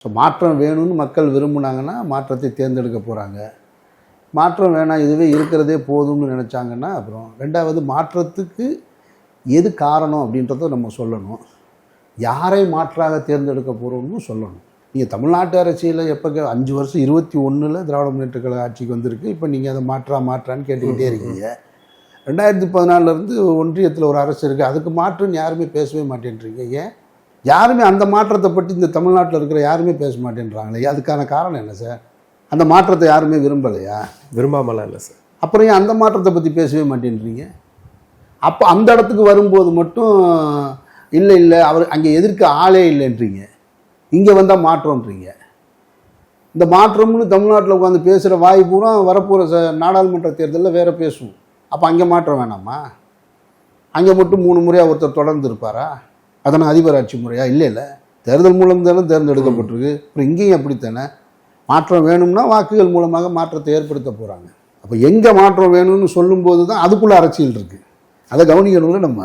So மாற்றம் வேணும்னு மக்கள் விரும்புனாங்கன்னா மாற்றத்தை தேர்ந்தெடுக்க போகிறாங்க. மாற்றம் வேணாம், இதுவே இருக்கிறதே போதும்னு நினச்சாங்கன்னா அப்புறம் ரெண்டாவது மாற்றத்துக்கு எது காரணம் அப்படின்றத நம்ம சொல்லணும். யாரை மாற்றாக தேர்ந்தெடுக்க போகிறோம்னு சொல்லணும். நீங்கள் தமிழ்நாட்டு அரசியலில் எப்போ 5 வருஷம் 21 திராவிட முன்னேற்ற கழக ஆட்சிக்கு வந்திருக்கு. இப்போ நீங்கள் அதை மாற்றான்னு கேட்டுக்கிட்டே இருக்கீங்க. 2014 ஒன்றியத்தில் ஒரு அரசு இருக்குது, அதுக்கு மாற்றுன்னு யாருமே பேசவே மாட்டேன்றீங்க. ஏன் யாருமே அந்த மாற்றத்தை பற்றி இந்த தமிழ்நாட்டில் இருக்கிற யாருமே பேச மாட்டேன்றாங்களே, அதுக்கான காரணம் என்ன சார்? அந்த மாற்றத்தை யாருமே விரும்பலையா? விரும்பாமலாம் இல்லை சார். அப்புறம் ஏன் அந்த மாற்றத்தை பற்றி பேசவே மாட்டேன்றீங்க? அப்போ அந்த இடத்துக்கு வரும்போது மட்டும் இல்லை அவர் அங்கே எதிர்க்க ஆளே இல்லைன்றீங்க, இங்கே வந்தால் மாற்றம்ன்றீங்க. இந்த மாற்றம்னு தமிழ்நாட்டில் உட்காந்து பேசுகிற வாய் பூரா வரப்போகிற நாடாளுமன்ற தேர்தலில் வேறு பேசுவோம். அப்போ அங்கே மாற்றம் வேணாமா? அங்கே மட்டும் 3 முறையாக ஒருத்தர் தொடர்ந்து இருப்பாரா? அதனால் அதிபராட்சி முறையா? இல்லை, தேர்தல் மூலம் தானே தேர்ந்தெடுக்கப்பட்டிருக்கு. அப்புறம் இங்கேயும் அப்படித்தானே. மாற்றம் வேணும்னா வாக்குகள் மூலமாக மாற்றத்தை ஏற்படுத்த போகிறாங்க. அப்போ எங்கே மாற்றம் வேணும்னு சொல்லும்போது தான் அதுக்குள்ளே அரசியல் இருக்குது. அதை கவனிக்கணும்ல நம்ம.